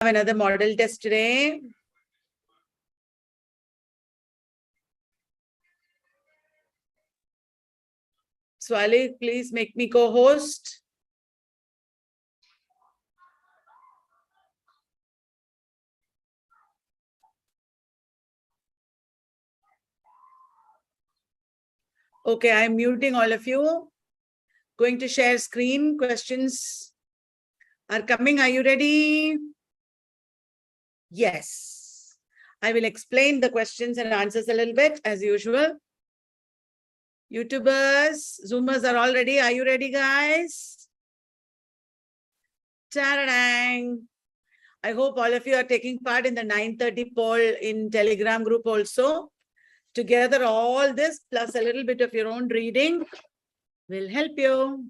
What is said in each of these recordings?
another model test today. Swali, please make me co-host. Okay, I'm muting all of you. Going to share screen. Questions are coming. Are you ready? Yes. I will explain the questions and answers a little bit as usual. YouTubers, Zoomers are all ready. Are you ready, guys? Ta-da-dang. I hope all of you are taking part in the 9:30 poll in Telegram group also. Together, all this plus a little bit of your own reading will help you.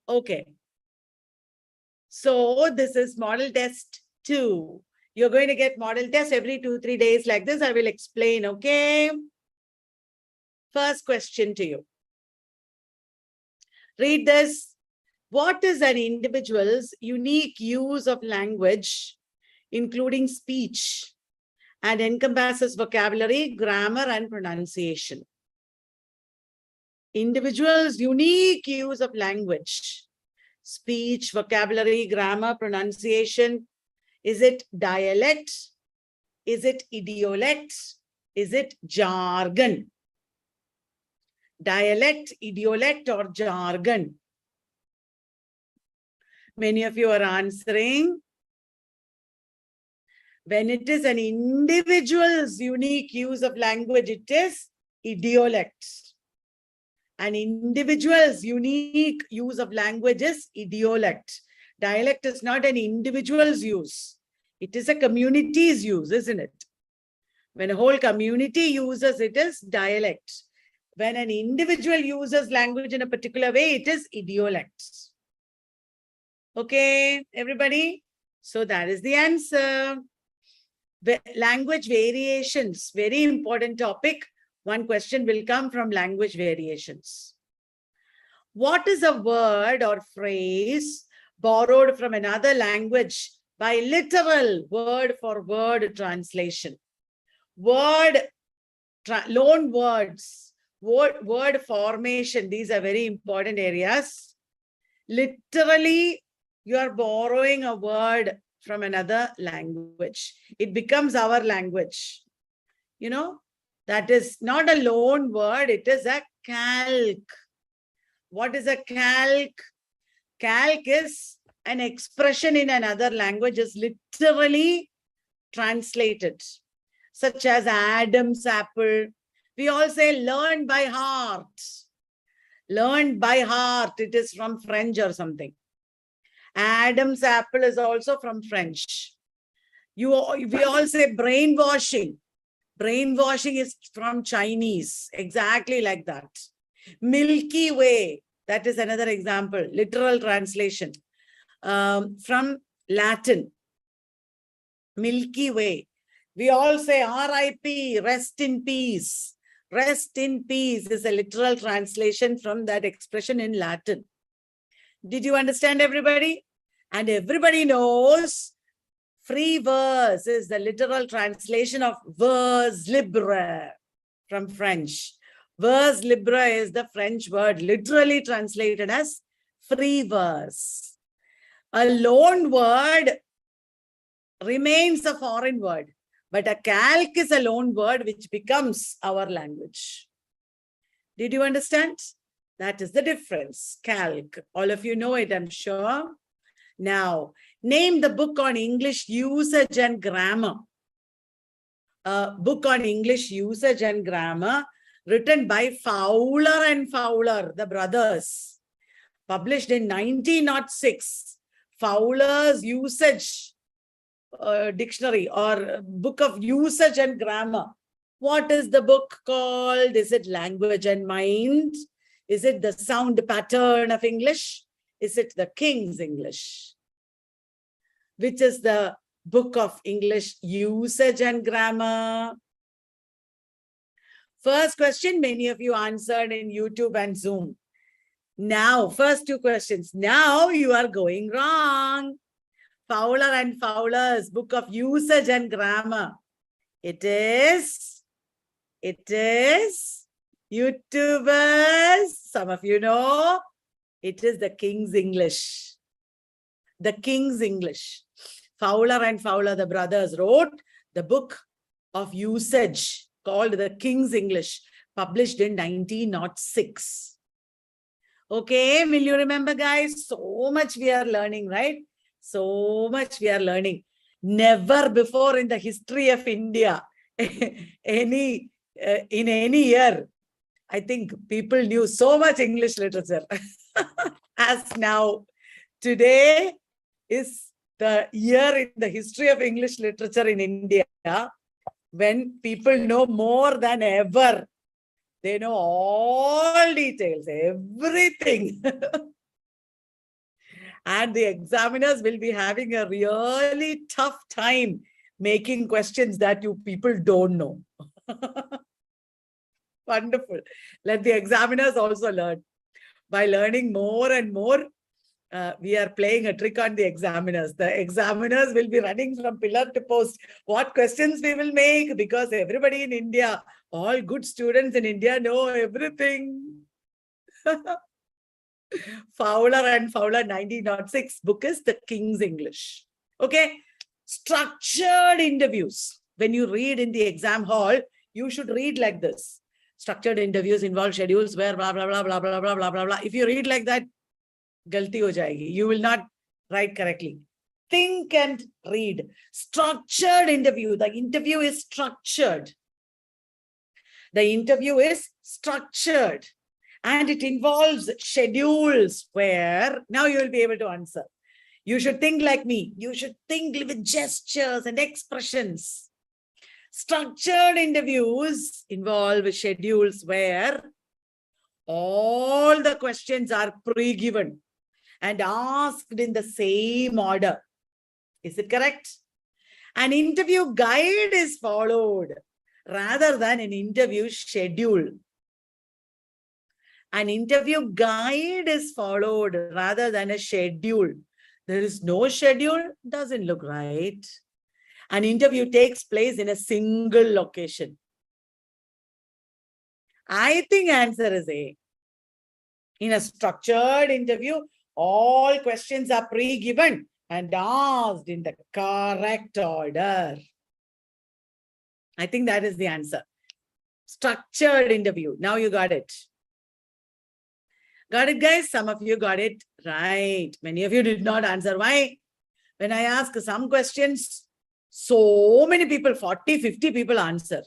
Okay. So this is model test 2. You're going to get model test every 2-3 days like this. I will explain, okay? First question to you. Read this. What is an individual's unique use of language, including speech, and encompasses vocabulary, grammar, and pronunciation? Individual's unique use of language, speech, vocabulary, grammar, pronunciation. Is it dialect? Is it idiolect? Is it jargon? Dialect, idiolect, or jargon? Many of you are answering. When it is an individual's unique use of language, it is idiolect. An individual's unique use of language is idiolect. Dialect is not an individual's use. It is a community's use, isn't it? When a whole community uses, it is dialect. When an individual uses language in a particular way, it is idiolect. Okay, everybody? So that is the answer. Language variations, very important topic. One question will come from language variations. What is a word or phrase borrowed from another language by literal word-for-word translation? Loan words, word formation, these are very important areas. Literally, you are borrowing a word from another language. It becomes our language. You know, that is not a loan word, it is a calque. What is a calque? Calque is an expression in another language, is literally translated, such as Adam's apple. We all say learn by heart. Learned by heart, it is from French or something. Adam's apple is also from French. We all say brainwashing. Brainwashing is from Chinese, exactly like that. Milky Way, that is another example, literal translation from Latin. Milky Way. We all say RIP, rest in peace. Rest in peace is a literal translation from that expression in Latin. Did you understand, everybody? And everybody knows free verse is the literal translation of vers libre from French. Vers libre is the French word literally translated as free verse. A loan word remains a foreign word, but a calque is a loan word which becomes our language. Did you understand? That is the difference. Calque. All of you know it, I'm sure. Now, name the book on English usage and grammar. A book on English usage and grammar written by Fowler and Fowler, the brothers. Published in 1906. Fowler's usage dictionary or book of usage and grammar. What is the book called? Is it Language and Mind? Is it the sound pattern of English? Is it the King's English? Which is the book of English usage and grammar? First question, many of you answered in YouTube and Zoom. Now, first two questions. Now you are going wrong. Fowler and Fowler's book of usage and grammar. It is YouTubers. Some of you know. It is the King's English. The King's English. Fowler and Fowler, the brothers, wrote the book of usage called the King's English, published in 1906. Okay, will you remember, guys? So much we are learning, right? So much we are learning. Never before in the history of India, in any year, I think people knew so much English literature as now. Today is the year in the history of English literature in India when people know more than ever. They know all details, everything. And the examiners will be having a really tough time making questions that you people don't know. Wonderful. Let the examiners also learn. By learning more and more, we are playing a trick on the examiners. The examiners will be running from pillar to post. What questions we will make, because everybody in India, all good students in India know everything. Fowler and Fowler 1906 book is the King's English. Okay. Structured interviews. When you read in the exam hall, you should read like this. Structured interviews involve schedules where blah, blah, blah, blah, blah, blah, blah, blah, blah. If you read like that, galti ho jayegi. You will not write correctly. Think and read. Structured interview. The interview is structured. The interview is structured. And it involves schedules where, now you will be able to answer. You should think like me. You should think with gestures and expressions. Structured interviews involve schedules where all the questions are pre-given and asked in the same order. Is it correct? An interview guide is followed rather than an interview schedule. An interview guide is followed rather than a schedule. There is no schedule, doesn't look right. An interview takes place in a single location. I think answer is A. In a structured interview, all questions are pre-given and asked in the correct order. I think that is the answer. Structured interview. Now you got it. Got it, guys? Some of you got it right. Many of you did not answer. Why? When I ask some questions, so many people, 40, 50 people answer.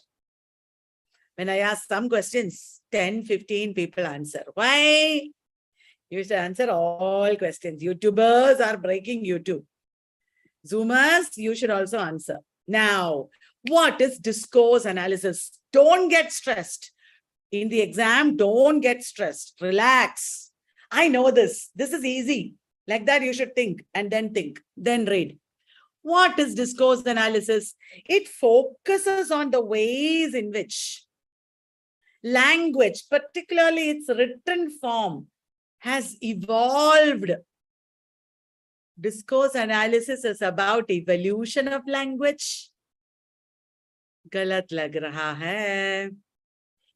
When I ask some questions, 10, 15 people answer. Why? You should answer all questions. YouTubers are breaking YouTube. Zoomers, you should also answer. Now, what is discourse analysis? Don't get stressed. In the exam, don't get stressed. Relax. I know this. This is easy. Like that, you should think and then read. What is discourse analysis? It focuses on the ways in which language, particularly its written form, has evolved. Discourse analysis is about evolution of language. Galat lag raha hai.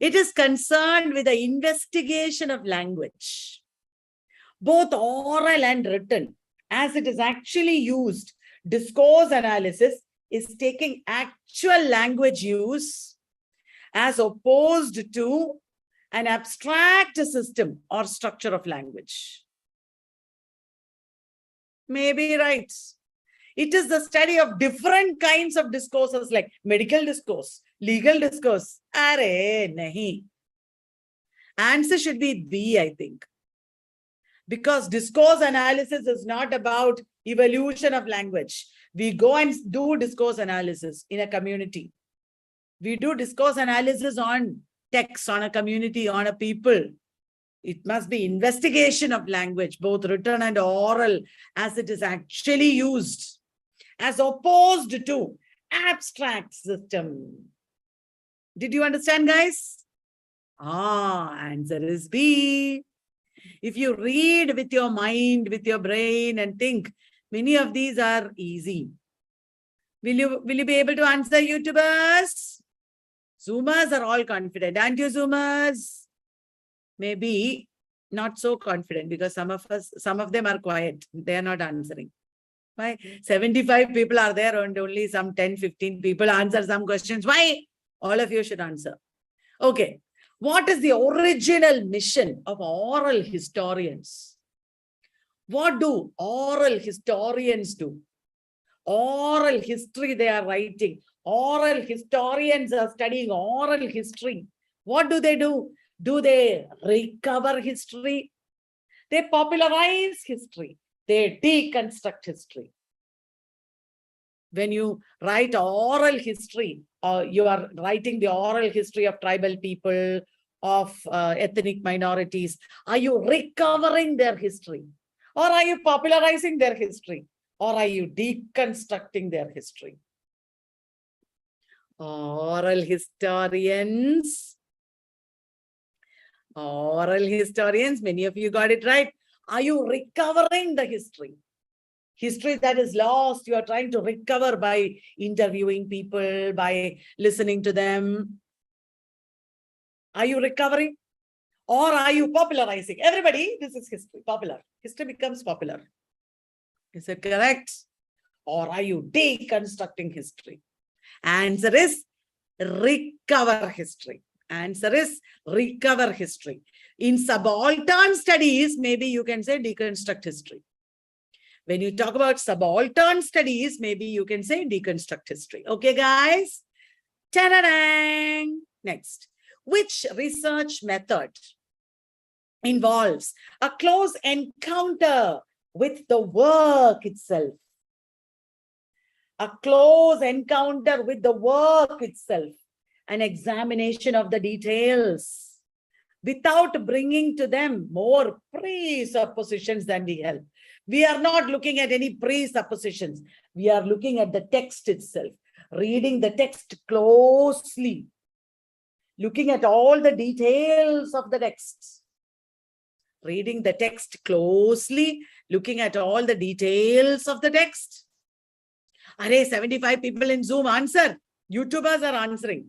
It is concerned with the investigation of language, both oral and written, as it is actually used. Discourse analysis is taking actual language use as opposed to an abstract system or structure of language. Maybe right. It is the study of different kinds of discourses like medical discourse, legal discourse. Are nahi. Answer should be B, I think. Because discourse analysis is not about evolution of language. We go and do discourse analysis in a community. We do discourse analysis on text, on a community, on a people. It must be investigation of language, both written and oral, as it is actually used, as opposed to abstract system. Did you understand, guys? Answer is B. If you read with your mind, with your brain and think, Many of these are easy. Will you be able to answer, YouTubers? Zoomers are all confident. Aren't you, Zoomers? Maybe not so confident because some of them are quiet. They are not answering. Why? 75 people are there and only some 10, 15 people answer some questions. Why? All of you should answer. Okay. What is the original mission of oral historians? What do oral historians do? Oral history they are writing. Oral historians are studying oral history. What do? Do they recover history? They popularize history. They deconstruct history. When you write oral history, you are writing the oral history of tribal people, of ethnic minorities. Are you recovering their history? Or are you popularizing their history? Or are you deconstructing their history? Oral historians. Oral historians, many of you got it right. Are you recovering the history? History that is lost, you are trying to recover by interviewing people, by listening to them. Are you recovering? Or are you popularizing? Everybody, this is history, popular. History becomes popular. Is it correct? Or are you deconstructing history? Answer is recover history. Answer is recover history. In subaltern studies, maybe you can say deconstruct history. When you talk about subaltern studies, maybe you can say deconstruct history. Okay, guys? Ta-da-dang! Next. Which research method involves a close encounter with the work itself? A close encounter with the work itself. An examination of the details without bringing to them more presuppositions than we help. We are not looking at any presuppositions. We are looking at the text itself, reading the text closely, looking at all the details of the text, reading the text closely, looking at all the details of the text. Array, 75 people in Zoom answer. YouTubers are answering.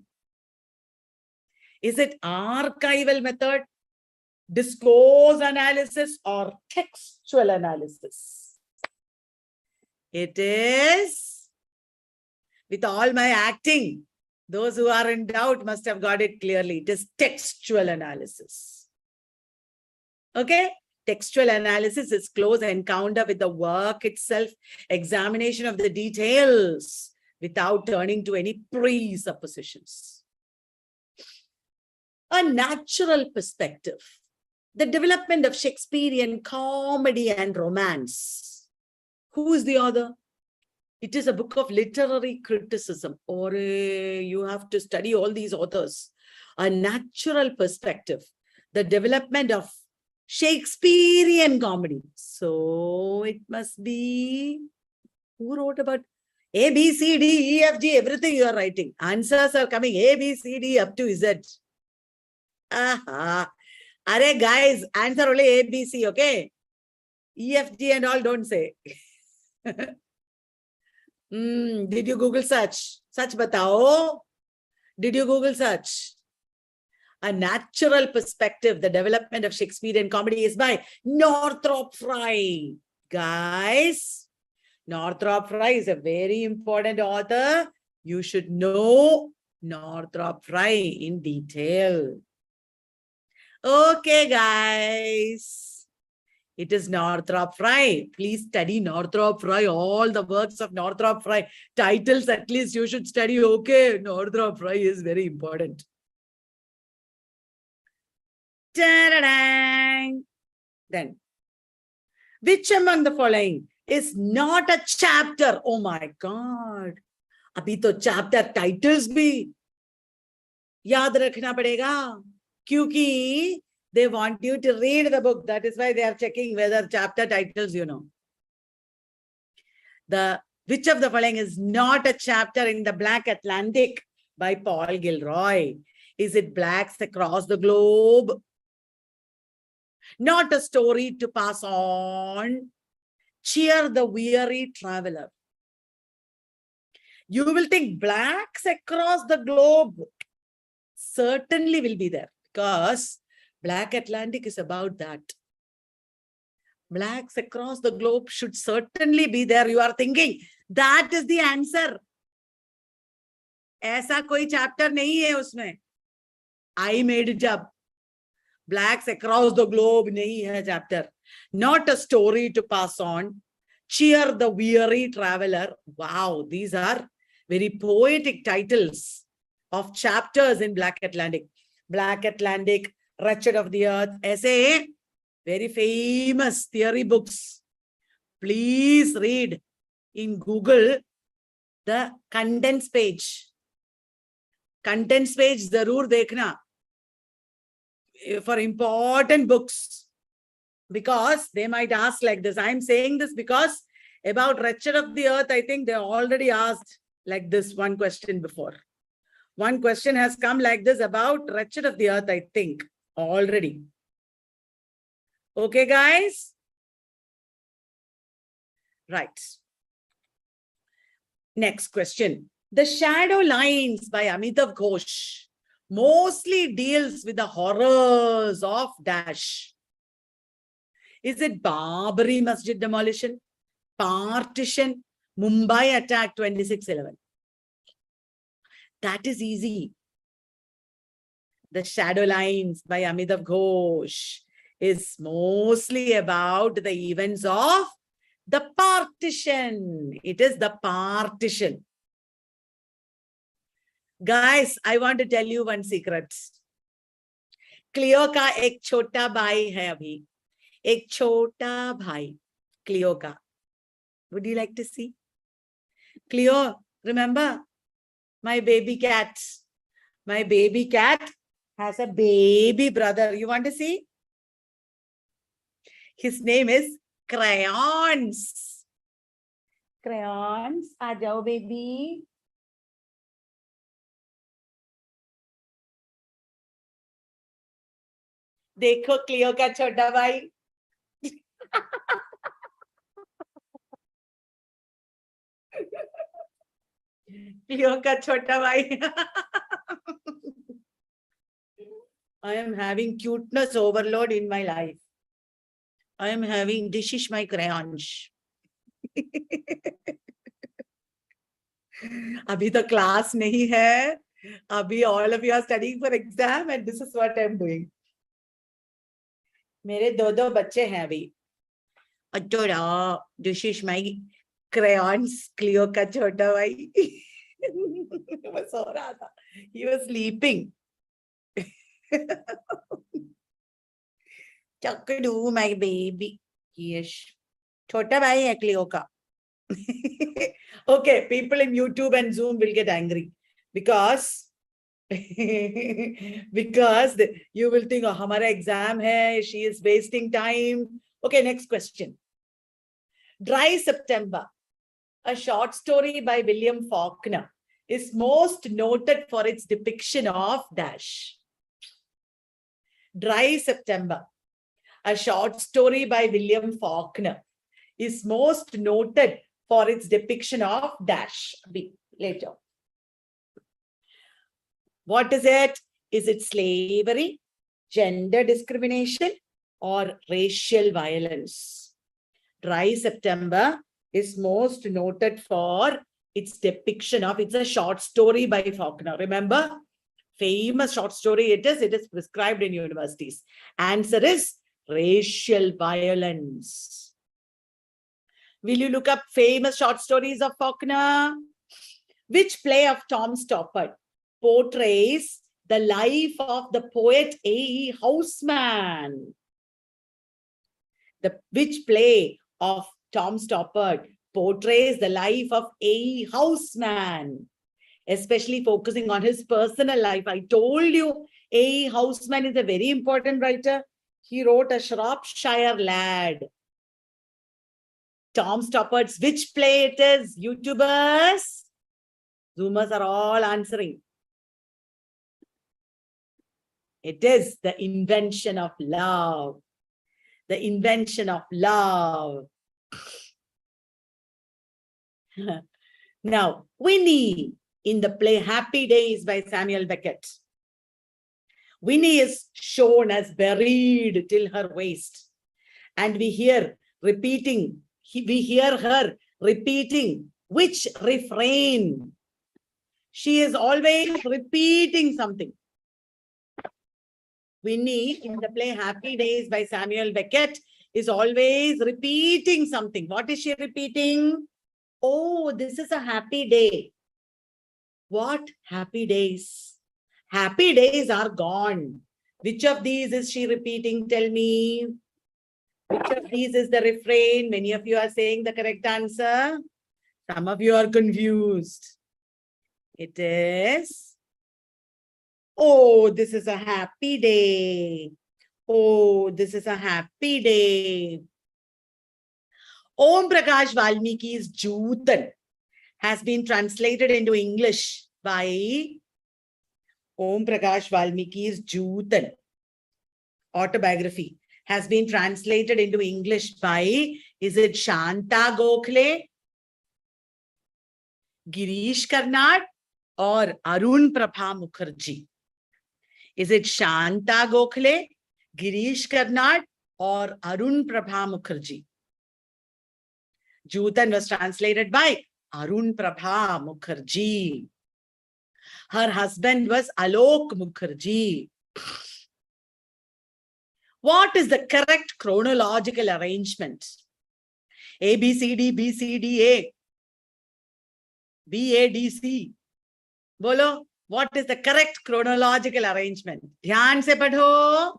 Is it archival method, discourse analysis, or textual analysis? It is, with all my acting, those who are in doubt must have got it clearly. It is textual analysis. Okay? Textual analysis is close encounter with the work itself, examination of the details without turning to any presuppositions. A natural perspective. The development of Shakespearean comedy and romance. Who is the author? It is a book of literary criticism. Or you have to study all these authors. A natural perspective. The development of Shakespearean comedy. So it must be, who wrote about A, B, C, D, E, F, G, everything you are writing. Answers are coming A, B, C, D up to Z. Aha. Array, guys, answer only A, B, C, okay? E, F, G and all don't say. Did you Google search? Search batao. Did you Google search? A natural perspective, the development of Shakespearean comedy is by Northrop Frye. Guys, Northrop Frye is a very important author. You should know Northrop Frye in detail. Okay, guys. It is Northrop Frye. Please study Northrop Frye, all the works of Northrop Frye. Titles, at least you should study. Okay, Northrop Frye is very important. Ta-da-dang. Then, which among the following is not a chapter? Oh my God. Abhi to chapter titles bhi yaad rakhna padega. Kyunki they want you to read the book. That is why they are checking whether chapter titles you know. Which of the following is not a chapter in The Black Atlantic by Paul Gilroy? Is it Blacks Across the Globe? Not a story to pass on. cheer the weary traveler. You will think blacks across the globe certainly will be there, because Black Atlantic is about that. Blacks across the globe should certainly be there. You are thinking that is the answer. ऐसा कोई chapter नहीं है उसमें. I made it up. Blacks across the globe nahi hai chapter. Not a story to pass on. Cheer the weary traveler. Wow, these are very poetic titles of chapters in Black Atlantic. Black Atlantic, Wretched of the Earth, essay, very famous theory books. Please read in Google the contents page. Contents page zarur dekhna for important books, because they might ask like this. I'm saying this because about Wretched of the Earth, I think they already asked like this one question before. One question has come like this about Wretched of the Earth, I think, already. Okay, guys? Right. Next question. The Shadow Lines by Amitav Ghosh mostly deals with the horrors of dash. Is it Babri Masjid demolition, partition, Mumbai attack 26/11? That is easy. The Shadow Lines by Amitav Ghosh is mostly about the events of the partition. It is the partition. Guys, I want to tell you one secret. Cleo का एक छोटा भाई है अभी. एक छोटा भाई. Cleo का. Would you like to see? Cleo, remember? My baby cat. My baby cat has a baby brother. You want to see? His name is Crayons. Crayons, aa jao baby. देखो क्लियो का छोटा भाई. Clio का छोटा भाई. I am having cuteness overload in my life. I am having dishish my crayons. अभी तो class नहीं है. अभी all of you are studying for exam and this is what I am doing. मेरे दो बच्चे हैं अभी. अटोरा, this is my crayons, Cleo का छोटा भाई. वो सो रहा था. He was sleeping. Chakadu, my baby. Yes. छोटा भाई है Cleo का. Okay, people in YouTube and Zoom will get angry because you will think, oh, हमारा exam है, she is wasting time. Okay, next question. Dry September, a short story by William Faulkner, is most noted for its depiction of dash. Dry September, a short story by William Faulkner, is most noted for its depiction of dash. Later. What is it? Is it slavery, gender discrimination, or racial violence? Dry September is most noted for its depiction of, it's a short story by Faulkner. Remember? Famous short story it is prescribed in universities. Answer is racial violence. Will you look up famous short stories of Faulkner? Which play of Tom Stoppard portrays the life of the poet A.E. Housman? Which play of Tom Stoppard portrays the life of A.E. Housman, especially focusing on his personal life? I told you A.E. Housman is a very important writer. He wrote A Shropshire Lad. Tom Stoppard's which play it is? YouTubers? Zoomers are all answering. It is The Invention of Love. The Invention of Love. Now, Winnie in the play Happy Days by Samuel Beckett. Winnie is shown as buried till her waist. And we hear her repeating which refrain? She is always repeating something. Winnie in the play Happy Days by Samuel Beckett is always repeating something. What is she repeating? Oh, this is a happy day. What happy days? Happy days are gone. Which of these is she repeating? Tell me. Which of these is the refrain? Many of you are saying the correct answer. Some of you are confused. It is, oh, this is a happy day. Oh, this is a happy day. Om Prakash Valmiki's Jutan has been translated into English by Om Prakash Valmiki's Jutan autobiography has been translated into English by, is it Shanta Gokhale, Girish Karnad, or Arun Prabha Mukherjee? Is it Shanta Gokhale, Girish Karnad, or Arun Prabha Mukherjee? Jutan was translated by Arun Prabha Mukherjee. Her husband was Alok Mukherjee. What is the correct chronological arrangement? A, B, C, D, B, C, D, A. B, A, D, C. Bolo, what is the correct chronological arrangement? Dhyan se padho.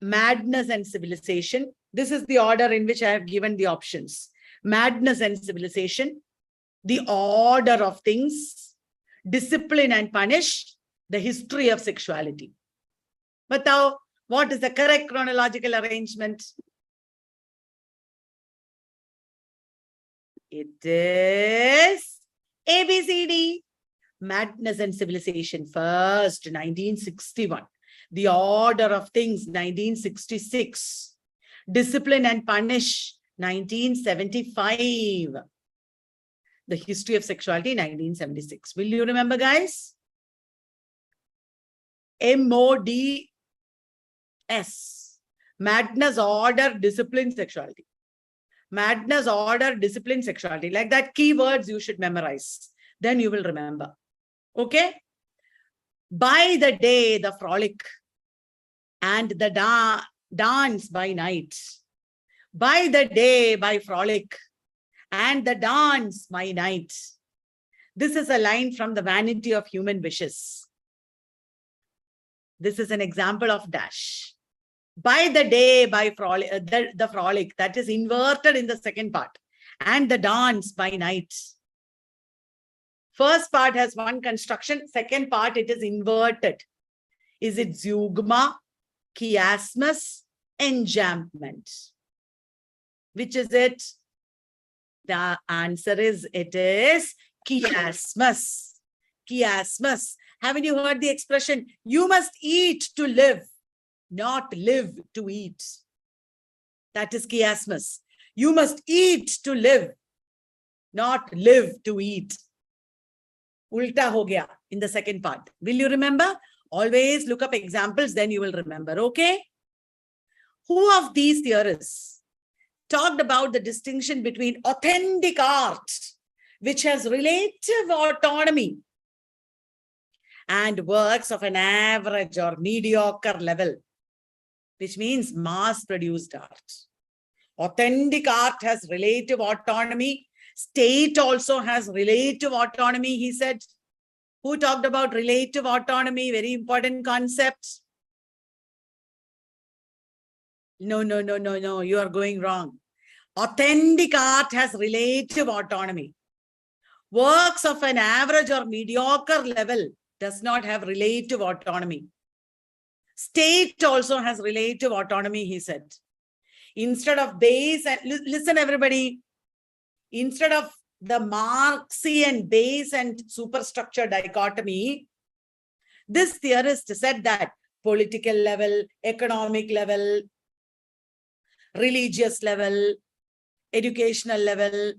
Madness and Civilization. This is the order in which I have given the options. Madness and Civilization, The Order of Things, Discipline and Punish, The History of Sexuality. Batao, what is the correct chronological arrangement? It is ABCD. Madness and Civilization first, 1961. The Order of Things, 1966. Discipline and Punish, 1975. The History of Sexuality, 1976. Will you remember, guys? MODS. Madness, Order, Discipline, Sexuality. Madness, Order, Discipline, Sexuality. Like that, keywords you should memorize. Then you will remember. Okay? By the day, the frolic, and the dance by night. By the day, by frolic, and the dance by night. This is a line from The Vanity of Human Wishes. This is an example of dash. By the day, by frolic, the frolic, that is inverted in the second part, and the dance by night. First part has one construction, second part it is inverted. Is it zeugma, chiasmus, enjambment? Which is it? The answer is, it is chiasmus. Chiasmus. Haven't you heard the expression, you must eat to live, not live to eat? That is chiasmus. You must eat to live, not live to eat. Ulta ho gaya in the second part. Will you remember? Always look up examples, then you will remember, okay? Who of these theorists talked about the distinction between authentic art, which has relative autonomy, and works of an average or mediocre level, which means mass-produced art? Authentic art has relative autonomy. State also has relative autonomy, he said. Who talked about relative autonomy? Very important concept. No, you are going wrong. Authentic art has relative autonomy. Works of an average or mediocre level does not have relative autonomy. State also has relative autonomy, he said. Instead of base, and listen everybody, instead of the Marxian base and superstructure dichotomy, this theorist said that political level, economic level, religious level, educational level,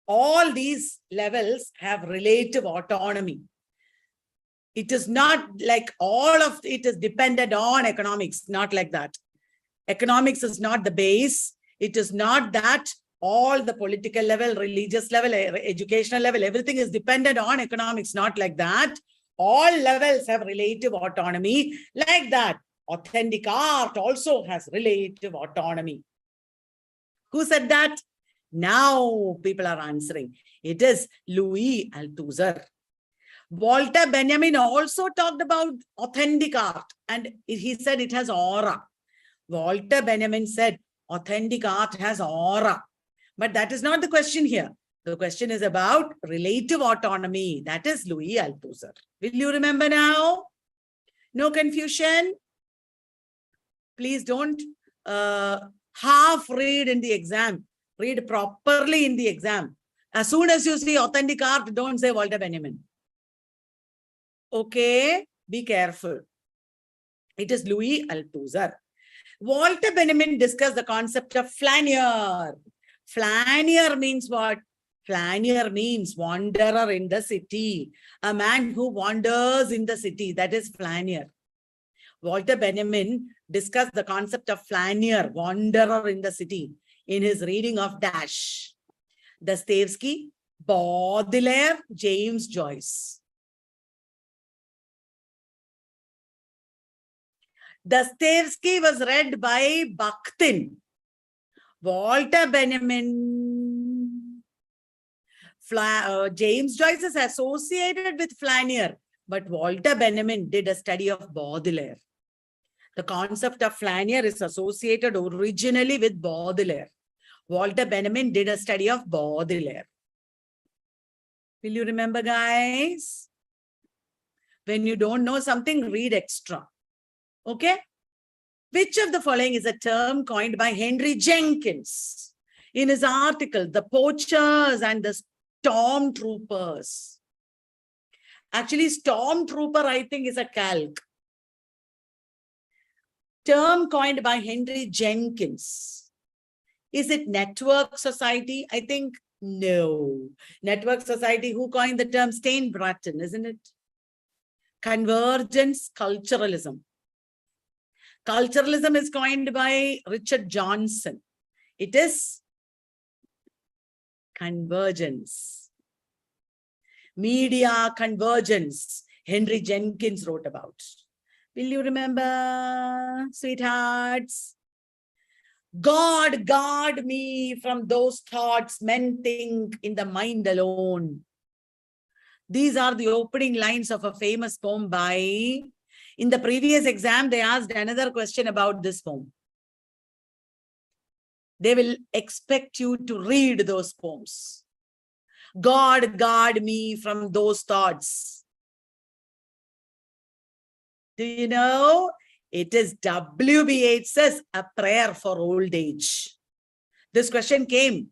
all these levels have relative autonomy. It is not like all of it is dependent on economics, not like that. Economics is not the base. It is not that all the political level, religious level, educational level, everything is dependent on economics, not like that. All levels have relative autonomy. Like that, authentic art also has relative autonomy. Who said that? Now people are answering. It is Louis Althusser. Walter Benjamin also talked about authentic art, and he said it has aura. Walter Benjamin said authentic art has aura. But that is not the question here. The question is about relative autonomy. That is Louis Althusser. Will you remember now? No confusion? Please don't half read in the exam. Read properly in the exam. As soon as you see authentic art, don't say Walter Benjamin. Okay? Be careful. It is Louis Althusser. Walter Benjamin discussed the concept of flaneur. Flaneur means what? Flaneur means wanderer in the city. A man who wanders in the city. That is flaneur. Walter Benjamin discussed the concept of flaneur, wanderer in the city, in his reading of Dash. Dostoevsky, Baudelaire, James Joyce. Dostoevsky was read by Bakhtin. Walter Benjamin, James Joyce is associated with flaneur, but Walter Benjamin did a study of Baudelaire. The concept of flaneur is associated originally with Baudelaire. Walter Benjamin did a study of Baudelaire. Will you remember, guys? When you don't know something, read extra. Okay? Which of the following is a term coined by Henry Jenkins in his article, The Poachers and the Stormtroopers? Actually, Stormtrooper, I think, is a calque. Term coined by Henry Jenkins. Is it network society? I think no. Network society, who coined the term? Steinbratton, isn't it? Convergence culturalism. Culturalism is coined by Richard Johnson. It is convergence. Media convergence, Henry Jenkins wrote about. Will you remember, sweethearts? God guard me from those thoughts men think in the mind alone. These are the opening lines of a famous poem by... In the previous exam, they asked another question about this poem. They will expect you to read those poems. God guard me from those thoughts. Do you know? It is W.B. Yeats's A Prayer for Old Age. This question came.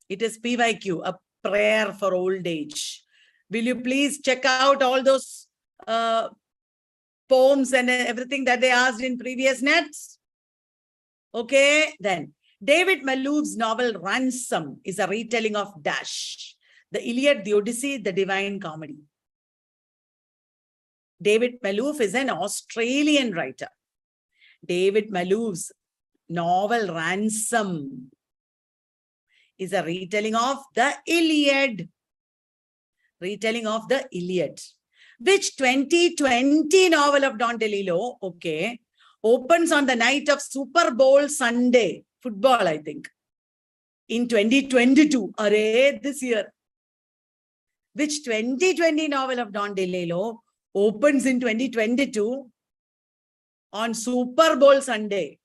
It is PYQ, A Prayer for Old Age. Will you please check out all those poems and everything that they asked in previous nets? Okay, then. David Malouf's novel Ransom is a retelling of Dash, the Iliad, the Odyssey, the Divine Comedy. David Malouf is an Australian writer. David Malouf's novel Ransom is a retelling of the Iliad. Retelling of the Iliad. Which 2020 novel of Don DeLillo, okay, opens on the night of Super Bowl Sunday, football, I think, in 2022, this year. Which 2020 novel of Don DeLillo opens in 2022 on Super Bowl Sunday?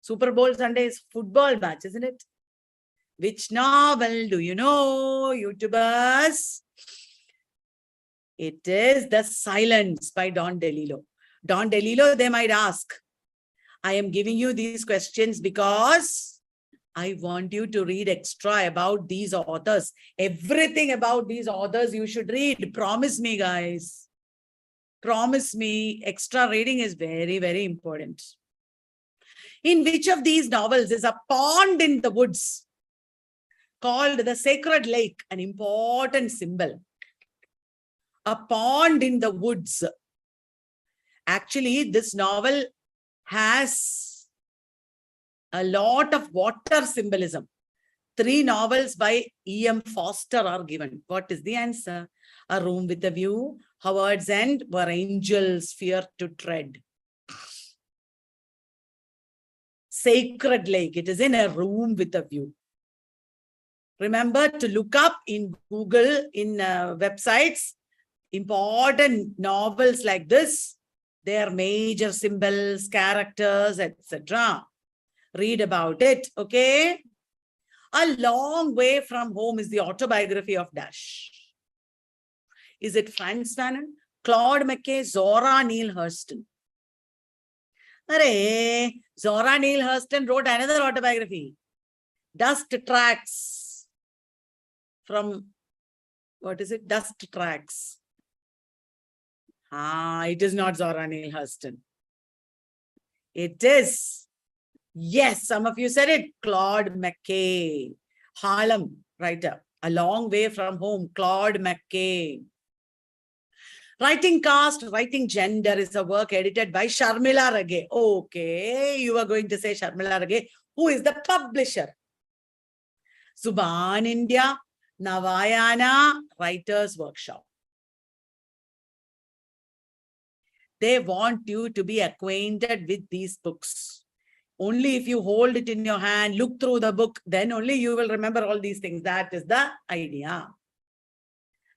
Super Bowl Sunday is football match, isn't it? Which novel do you know, YouTubers? It is The Silence by Don DeLillo. Don DeLillo, they might ask. I am giving you these questions because I want you to read extra about these authors. Everything about these authors you should read. Promise me, guys. Promise me. Extra reading is very, very important. In which of these novels is a pond in the woods called the sacred lake, an important symbol? A pond in the woods. Actually, this novel has a lot of water symbolism. 3 novels by E.M. Foster are given. What is the answer? A room with a view, Howard's End, where angels fear to tread. Sacred lake. It is in a room with a view. Remember to look up in Google, in websites, important novels like this, their major symbols, characters, etc. Read about it, okay? A Long Way from Home is the autobiography of Dash. Is it Frantz Fanon, Claude McKay, Zora Neale Hurston? Arey, Zora Neale Hurston wrote another autobiography, Dust Tracks. From, what is it? Dust Tracks. It is not Zora Neale Hurston. It is, yes, some of you said it, Claude McKay, Harlem writer. A Long Way from Home, Claude McKay. Writing Caste, Writing Gender is a work edited by Sharmila Rage. Okay, you are going to say Sharmila Rage. Who is the publisher? Zuban India, Navayana Writers Workshop. They want you to be acquainted with these books. Only if you hold it in your hand, look through the book, then only you will remember all these things. That is the idea.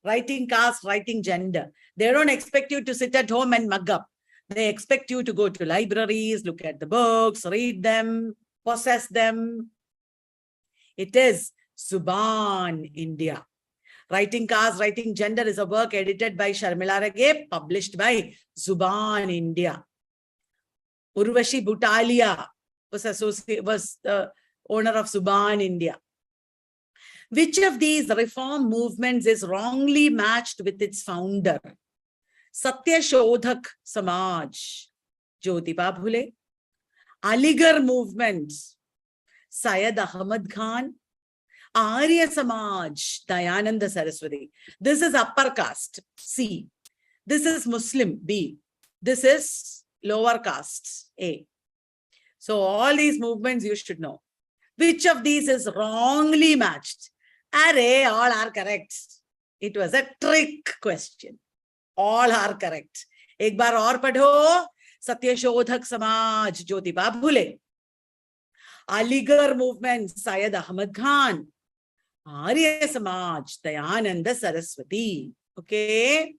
Writing Caste, Writing Gender. They don't expect you to sit at home and mug up. They expect you to go to libraries, look at the books, read them, possess them. It is Zuban India. Writing Caste, Writing Gender is a work edited by Sharmila Rage, published by Zuban India. Urvashi Butalia was the owner of Zuban India. Which of these reform movements is wrongly matched with its founder? Satya Shodhak Samaj, Jyotiba Phule. Aligarh movement, Syed Ahmad Khan. Arya Samaj, Dayananda Saraswati. This is upper caste, C. This is Muslim, B. This is lower caste, A. So all these movements you should know. Which of these is wrongly matched? Array, all are correct. It was a trick question. All are correct. Ek baar aur padho. Satya Shodhak Samaj, Jyotiba Phule. Aligarh movement, Syed Ahmad Khan. Arya Samaj, Dayananda Saraswati. Okay.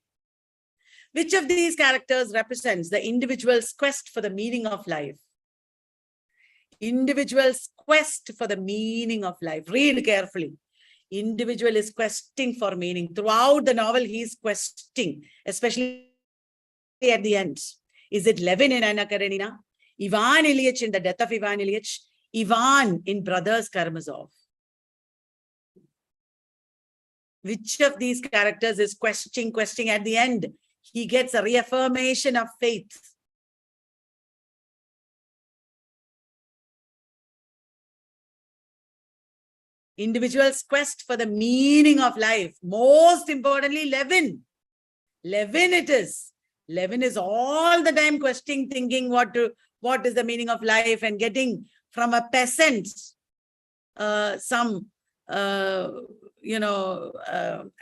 Which of these characters represents the individual's quest for the meaning of life? Individual's quest for the meaning of life. Read carefully. Individual is questing for meaning. Throughout the novel, he is questing, especially at the end. Is it Levin in Anna Karenina? Ivan Ilyich in The Death of Ivan Ilyich? Ivan in Brothers Karamazov? Which of these characters is questing at the end? He gets a reaffirmation of faith. Individual's quest for the meaning of life. Most importantly, Levin. Levin it is. Levin is all the time questioning, thinking what is the meaning of life, and getting from a peasant some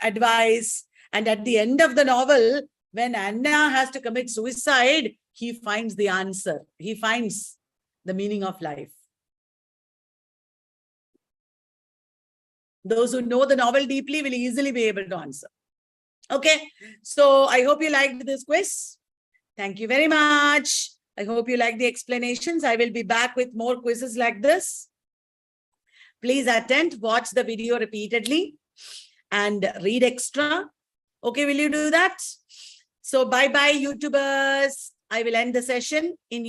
advice. And at the end of the novel, when Anna has to commit suicide, he finds the answer. He finds the meaning of life. Those who know the novel deeply will easily be able to answer. Okay, so I hope you liked this quiz. Thank you very much. I hope you like the explanations. I will be back with more quizzes like this. Please attend, watch the video repeatedly, and read extra. Okay, will you do that? So bye-bye, YouTubers. I will end the session in